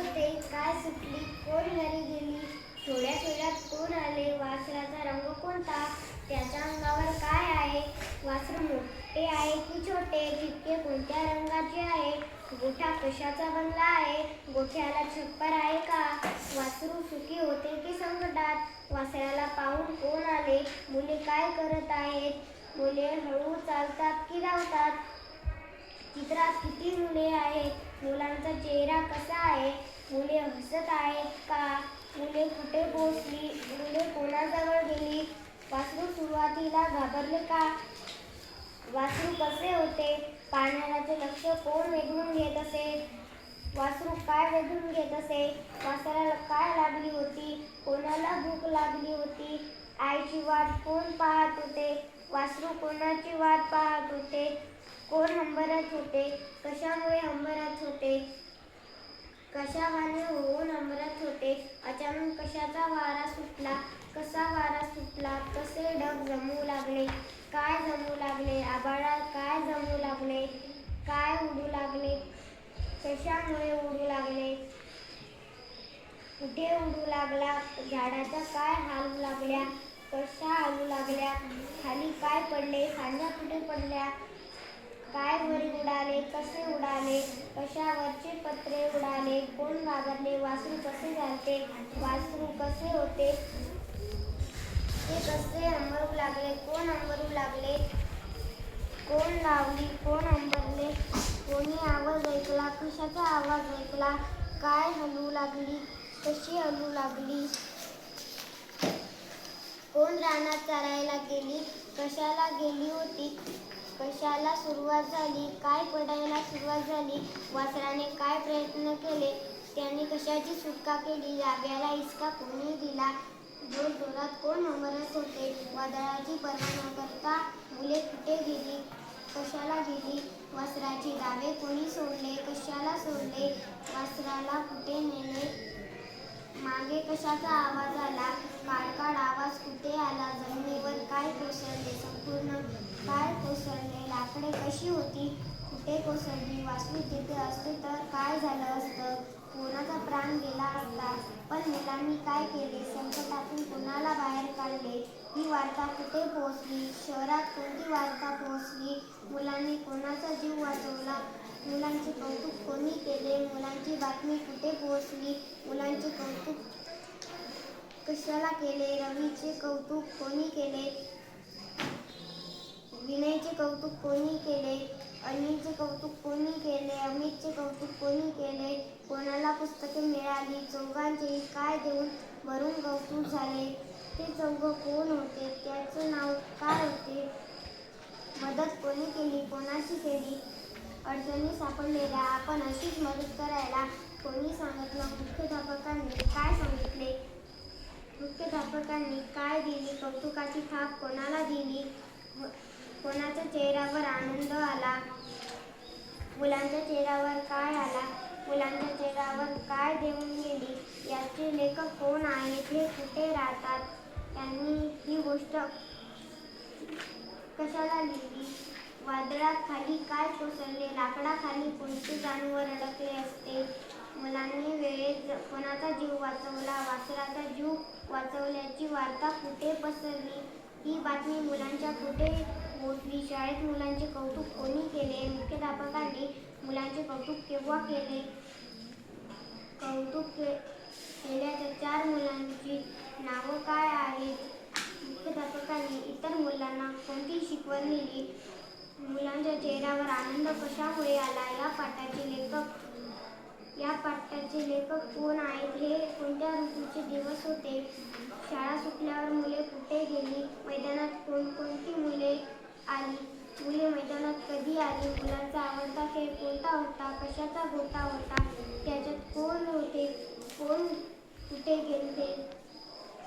होते, काय सुटली, कोण घरी गेली, थोड्या थोड्यात कोण आले, वासराचा रंग कोणता, त्याच्या अंगावर काय आहे, वासरू मोठे आहे की छोटे, ठिपके कोणत्या रंगाचे आहे, गोठा कशाचा बनला आहे, गोठ्याला छप्पर आहे का, वासरू सुखी होते की संकटात, वासराला पाहून कोण आले, मुले काय करत आहेत, मुले हळू चालतात की धावतात, चित्रात किती मुले आहेत, मुलांचा चेहरा कसा आहे, मुले हसत आहेत का, मुले कुठे पोहोचली, मुले कोणाजवळ गेली, वासरू सुरुवातीला घाबरले का, वासरू कसे होते, पाळणाऱ्याचे लक्ष कोण वेधून घेत असे, वासरू काय वेधून घेत असे, वासराला काय लागली होती, कोणाला भूक लागली होती, आईची वाट कोण पाहत होते, वासरू कोणाची वाट पाहत होते, कोण हंबरत होते, कशामुळे हंबरत होते, कशावाने होऊन हंबरत होते, अचानक कशाचा वारा सुटला, कसा वारा सुटला, कसे ढग जमू लागले, काय जमू लागले, आभाळात काय जमू लागले, काय उडू लागले, कशामुळे उडू लागले, कुठे उडू लागला, झाडाच्या काय हालू लागल्या, कशा हालू लागल्या, खाली काय पडले, फांद्या कुठे पडल्या, काय वरी उडाले, कसे उडाले, कशावरचे पत्रे उडाले, कोण घाबरले, वासरू कसे झालते, वासरू कसे होते, ते कसे हंबरू लागले, कोण हंबरू लागले, कोण लावली, कोण हंबरले, कोणी आवाज ऐकला, कशाचा आवाज ऐकला, काय हलू लागली, कशी हलू लागली, कोण रानात चरायला गेली, कशाला गेली होती, कशाला सुरुवात झाली, काय पडायला सुरुवात झाली, वासराने काय प्रयत्न केले, त्याने कशाची सुटका केली, जाग्याला हिसका कोणी दिला, जोर जोरात कोण हंबरत होते, वादळाची पर्वा न करता मुले कुठे गेली, कशाला गेली, वासराचे दावे कोणी सोडले, कशाला सोडले, वासराला कुठे नेले, मागे कशाचा आवाज आला, काळकाळ आवाज कुठे आला, जमिनीवर काय कोसळले, संपूर्ण काय कोसळले, लाकडे कशी होती, कुठे कोसळली, वासरू तिथे असते तर काय झालं असतं, कोणाचा प्राण गेला असता, पण मुलांनी काय केले, संकटातून कोणाला बाहेर काढले, ही वार्ता कुठे पोहोचली, शहरात कोणती वार्ता पोहोचली, मुलांनी कोणाचा जीव वाचवला, मुलांचे कौतुक कोणी केले, मुलांची बातमी कुठे पोहोचली, मुलांचे कौतुक कशाला केले, रवीचे कौतुक कोणी केले, विनयचे कौतुक कोणी केले, अनिलचे कौतुक कोणी केले, अमितचे कौतुक कोणी केले, कोणाला पुस्तके मिळाली, चौघांचेही काय देऊन भरून कौतुक झाले, ते चौघं कोण होते, त्याचं नाव काय होते, मदत कोणी केली, कोणाची केली, अडचणी सापडलेल्या आपण अशीच मदत करायला कोणी सांगितलं, मुख्याध्यापकांनी काय सांगितले, मुख्याध्यापकांनी काय दिली, कौतुकाची थाप कोणाला दिली, कोणाच्या चेहऱ्यावर आनंद आला, मुलांच्या चेहऱ्यावर काय आला, मुलांच्या चेहऱ्यावर काय देऊन गेली, याचे लेखक कोण आहेत, हे कुठे राहतात, त्यांनी ही गोष्ट कशाला लिहिली, वादळात खाली काय कोसळले, लाकडाखाली कोणते जनावर अडकले असते, मुलांनी वेळेत कोणाचा जीव वाचवला, वासराचा जीव वाचवल्याची वार्ता कुठे पसरली, ही बातमी मुलांच्या कुठे पोहोचली, शाळेत मुलांचे कौतुक कोणी केले, मुख्याध्यापकांनी मुलांचे कौतुक केव्हा केले, कौतुक केल्याच्या 4 मुलांची नावं काय आहेत, मुख्याध्यापकांनी इतर मुलांना कोणती शिकवण दिली, मुलांच्या चेहऱ्यावर आनंद कशामुळे आला, या पाठाचे लेखक कोण आहेत, हे कोणत्या ऋतूचे दिवस होते, शाळा सुटल्यावर मुले कुठे गेली, मैदानात कोणकोणती मुले आली, मुले मैदानात कधी आली, मुलांचा आवडता खेळ कोणता होता, कशाचा गोठा होता, त्याच्यात कोण होते, कोण कुठे गेलते,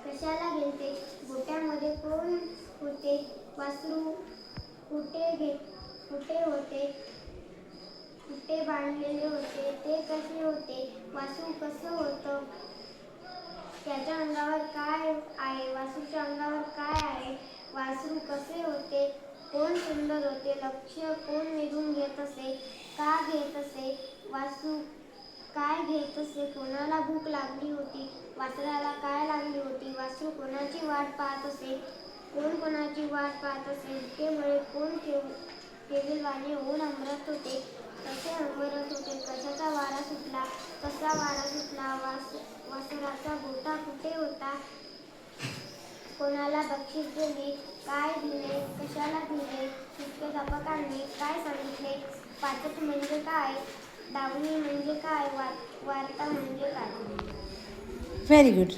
कशाला गेलते, गोठ्यामध्ये कोण होते, वासरू कुठे होते, कुठे बांधलेले होते, ते कसे होते, वासरू कसं होतं, त्याच्या अंगावर काय आहे, वासरूच्या अंगावर काय आहे, वासरू कसे होते, कोण सुंदर होते, लक्ष कोण वेधून घेत असे, का घेत असे, वासरू काय घेत असे? कोणाला भूक लागली होती? वासराला काय लागली होती? वासरू कोणाची वाट पाहत असे? कोण कोणाची वाट पाहत असे? भुकेमुळे कोण केविलवाणे होऊन अंबरत होते? कसे अंबरत होते? कशाचा वारा सुटला? कसा वारा सुटला? वासराचा गोठा कुठे होता? कोणाला बक्षीस दिले? काय दिले? कशाला दिले? मुख्याध्यापकांनी काय सांगितले? पाचक म्हणजे काय? दावणी म्हणजे काय? वार्ता म्हणजे काय? Very good.